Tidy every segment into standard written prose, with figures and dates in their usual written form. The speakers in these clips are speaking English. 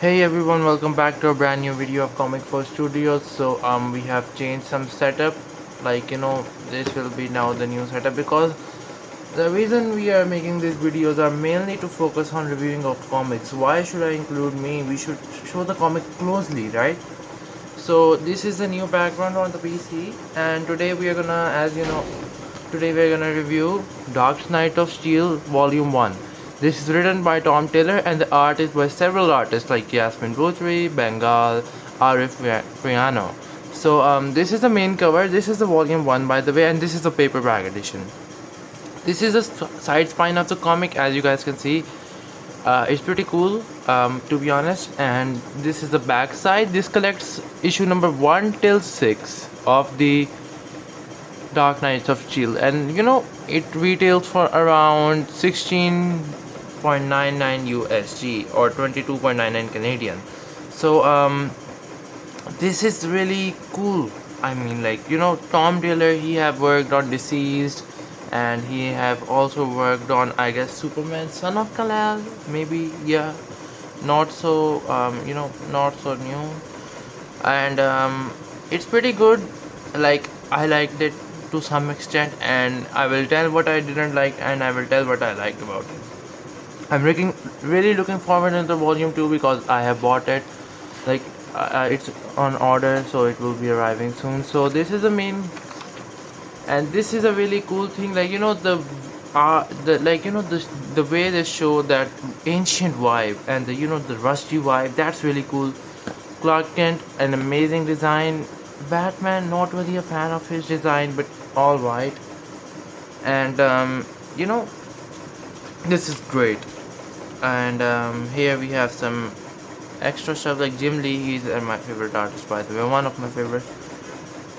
Hey everyone, welcome back to a brand new video of Comic Force Studios. We have changed some setup. This will be now the new setup because the reason we are making these videos are mainly to focus on reviewing of comics. Why should I include me? We should show the comic closely, right? So this is the new background on the PC, and today we are gonna, today we are gonna review Dark Knight of Steel Volume 1. This is written by Tom Taylor and the art is by several artists like Yasmin Bothri, Bengal, Arif Friano. This is the main cover. This is the Volume 1, by the way, and this is the paperback edition. This is the side spine of the comic, as you guys can see. It's pretty cool, to be honest. And this is the back side. This collects issue number 1 till 6 of the Dark Knights of Steel, and it retails for around 16.99 USD or 22.99 Canadian. This is really cool. I mean, Tom Taylor, he have worked on Deceased, and he have also worked on, I guess, Superman, Son of Kal-El, maybe. Yeah, not so not so new. And it's pretty good. I liked it to some extent, and I will tell what I didn't like, and I will tell what I liked about it. I'm really looking forward into volume 2 because I have bought it. It's on order, so it will be arriving soon. So this is the main, and this is a really cool thing. The way they show that ancient vibe and the rusty vibe. That's really cool. Clark Kent, an amazing design. Batman, not really a fan of his design, but all right. And this is great. And here we have some extra stuff like Jim Lee. He's my favorite artist, by the way, one of my favorites.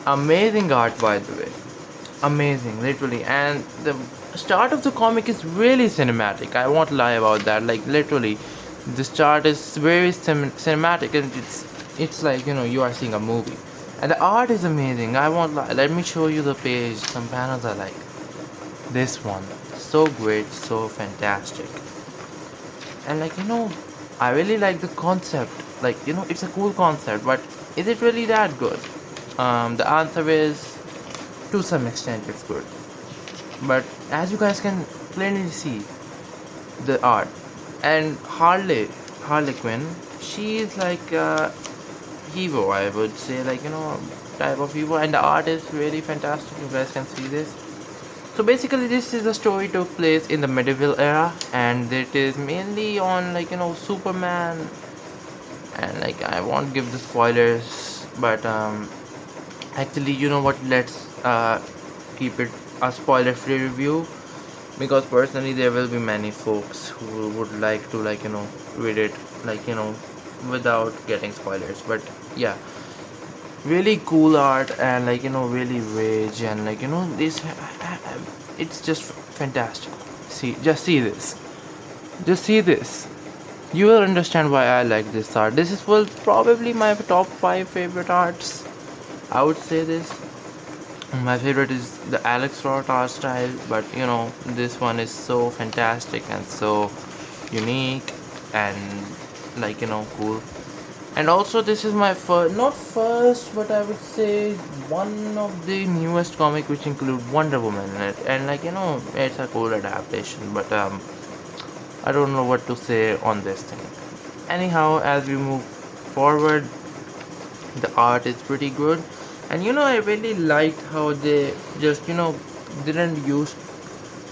Amazing art, by the way, amazing, literally. And the start of the comic is really cinematic. I won't lie about that. Like, literally, the start is very cinematic, and it's like you are seeing a movie. And the art is amazing. I won't lie. Let me show you the page. Some panels I like. This one, so great, so fantastic. And I really like the concept. It's a cool concept, but is it really that good? The answer is, to some extent, it's good. But as you guys can plainly see, the art. And Harley Quinn, she is like hero, I would say, type of hero, and the art is really fantastic. You guys can see this. So basically, this is a story took place in the medieval era, and it is mainly on Superman. And I won't give the spoilers, but actually, you know what? Let's keep it a spoiler-free review, because personally there will be many folks who would like to read it without getting spoilers. But yeah, really cool art, and really rage, and this it's just fantastic. Just see this. You will understand why I like this art. This is probably my top 5 favorite arts. I would say this. My favorite is the Alex Ross art style, but this one is so fantastic and so unique and cool. And also, this is my not first, but I would say one of the newest comic which include Wonder Woman in it. And it's a cool adaptation, but I don't know what to say on this thing. Anyhow, as we move forward, the art is pretty good. And I really liked how they just didn't use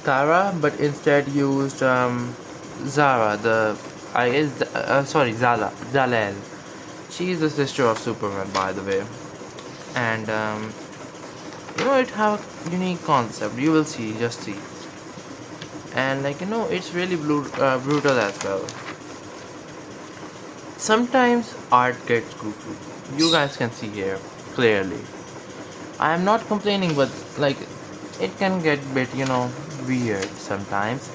Tara, but instead used Zara, Zalel. She is the sister of Superman, by the way. And it have a unique concept. You will see, just see. And it's really brutal as well. Sometimes art gets goofy. You guys can see here clearly. I am not complaining, but it can get bit weird sometimes.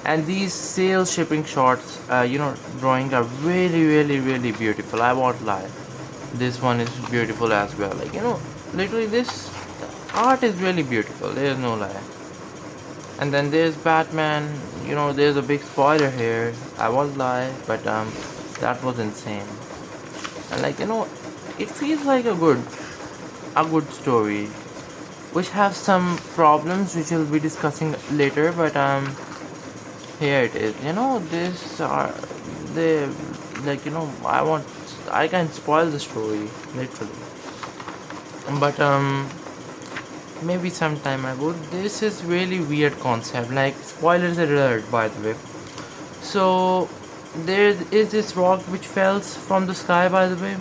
And these sail shipping shots, drawing are really beautiful. I won't lie. This one is beautiful as well. Literally this art is really beautiful. There's no lie. And then there's Batman. There's a big spoiler here. I won't lie, but That was insane. And like it feels like a good story, which has some problems which we'll be discussing later. But here it is. This are the like I can spoil the story literally, but maybe sometime I would. This is really weird concept. Like spoilers alert, by the way. So there is this rock which falls from the sky, by the way,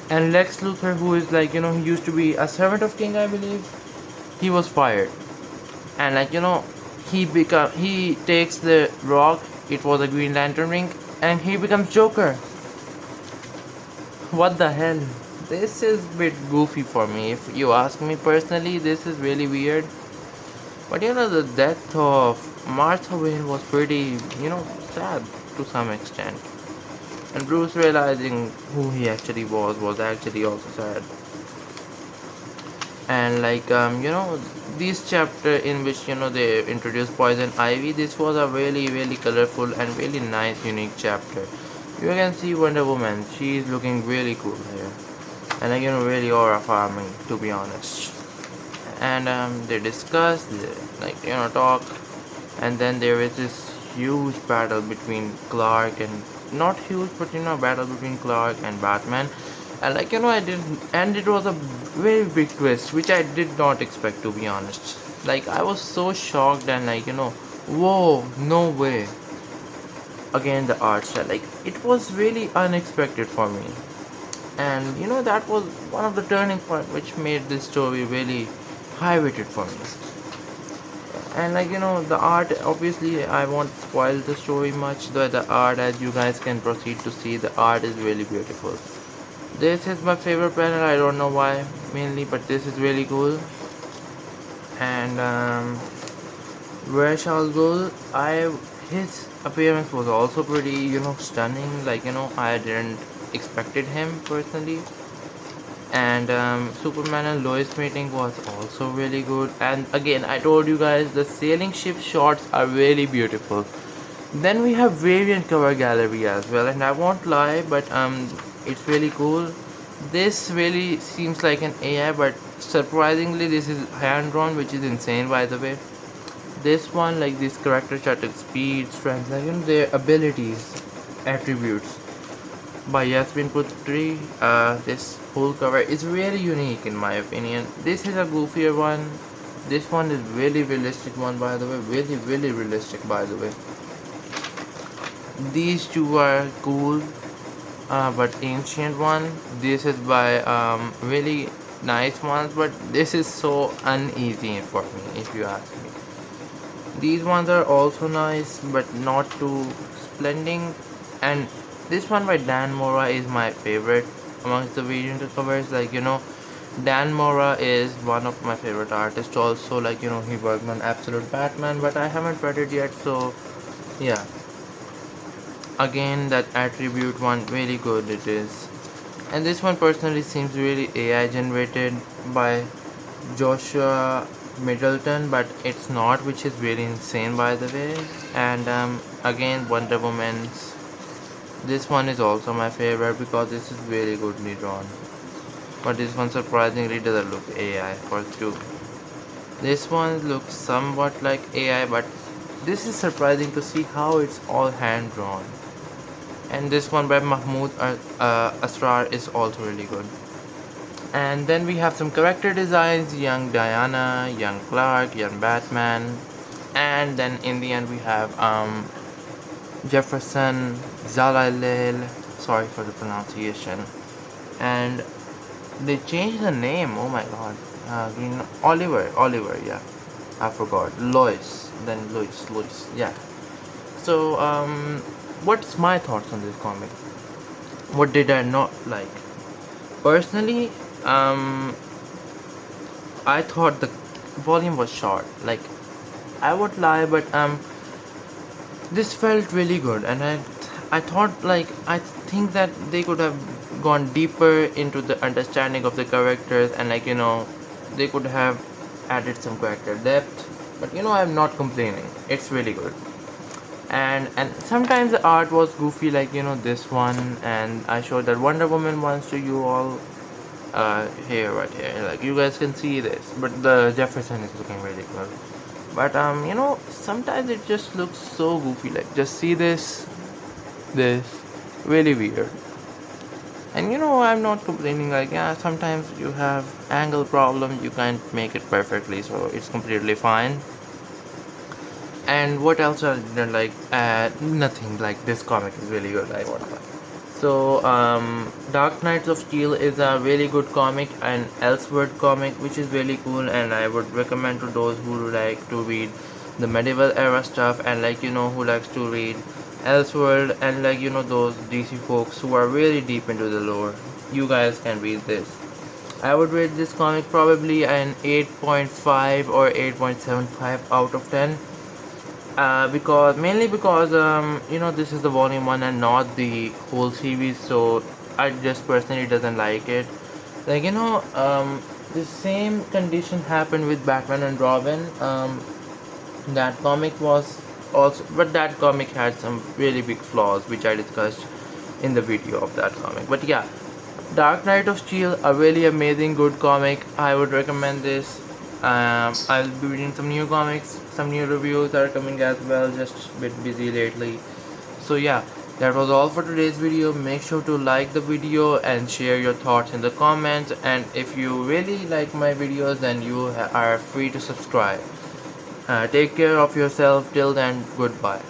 and Lex Luthor, who is he used to be a servant of King, I believe, he was fired, and he takes the rock. It was a Green Lantern ring, and he becomes Joker. What the hell? This is a bit goofy for me. If you ask me personally, this is really weird. But the death of Martha Wayne was pretty, sad to some extent. And Bruce realizing who he actually was actually also sad. And this chapter in which they introduced Poison Ivy, this was a really really colorful and really nice unique chapter. You can see Wonder Woman, she is looking really cool here, and really aura farming, to be honest. And they discuss, talk, and then there is this huge battle between Clark and not huge, but battle between Clark and Batman. And I didn't, and it was a very big twist which I did not expect, to be honest. I was so shocked and whoa, no way. Again, the art style, it was really unexpected for me, and that was one of the turning point which made this story really high rated for me. And the art, obviously I won't spoil the story much, though the art, as you guys can proceed to see, the art is really beautiful. This is my favorite panel, I don't know why mainly, but this is really cool. And where shall go, his appearance was also pretty stunning. I didn't expected him personally. And Superman and Lois meeting was also really good. And again, I told you guys, the sailing ship shots are really beautiful. Then we have variant cover gallery as well, and I won't lie, but it's really cool. This really seems like an AI, but surprisingly this is hand drawn, which is insane, by the way. This one, this character chart, speed, strength, their abilities, attributes by Yasmin Putri. This whole cover is really unique in my opinion. This is a goofier one. This one is really realistic one, by the way. Really, really realistic, by the way. These two are cool, but ancient one. This is by really nice ones, but this is so uneasy for me, if you ask me. These ones are also nice, but not too splendid. And this one by Dan Mora is my favorite amongst the variant covers. Dan Mora is one of my favorite artists also. He worked on Absolute Batman, but I haven't read it yet, so yeah. Again, that attribute one, really good it is. And this one personally seems really AI generated by Joshua Middleton, but it's not, which is really insane, by the way. And again, Wonder Woman's, this one is also my favorite because this is really goodly drawn, but this one surprisingly doesn't look AI for two. This one looks somewhat like AI, but this is surprising to see how it's all hand drawn. And this one by Mahmoud Asrar is also really good. And then we have some character designs: young Diana, young Clark, young Batman. And then in the end we have Jefferson Zalalel, sorry for the pronunciation. And they changed the name, oh my god. Oliver, yeah, I forgot. Lois, yeah. So what's my thoughts on this comic? What did I not like? Personally, I thought the volume was short. I would lie, but this felt really good, and I thought, I think that they could have gone deeper into the understanding of the characters, and they could have added some character depth. But I'm not complaining. It's really good. And sometimes the art was goofy, like this one, and I showed that Wonder Woman once to you all here, right here, like you guys can see this, but the Jefferson is looking really good. But sometimes it just looks so goofy, like just see this really weird. And I'm not complaining, like yeah, sometimes you have angle problem, you can't make it perfectly, so it's completely fine. And what else are there, like nothing, like this comic is really good, I want to buy. So Dark Knights of Steel is a really good comic, and Elseworlds comic which is really cool, and I would recommend to those who like to read the medieval era stuff, and who likes to read Elseworld, and those DC folks who are really deep into the lore. You guys can read this. I would rate this comic probably an 8.5 or 8.75 out of 10. Because mainly because this is the volume 1 and not the whole series, so I just personally doesn't like it. Like the same condition happened with Batman and Robin. That comic was also, but that comic had some really big flaws which I discussed in the video of that comic. But yeah, Dark Knight of Steel, a really amazing good comic. I would recommend this. I'll be reading some new comics, some new reviews are coming as well, just a bit busy lately. So yeah, that was all for today's video. Make sure to like the video and share your thoughts in the comments, and if you really like my videos, then you are free to subscribe. Take care of yourself. Till then, goodbye.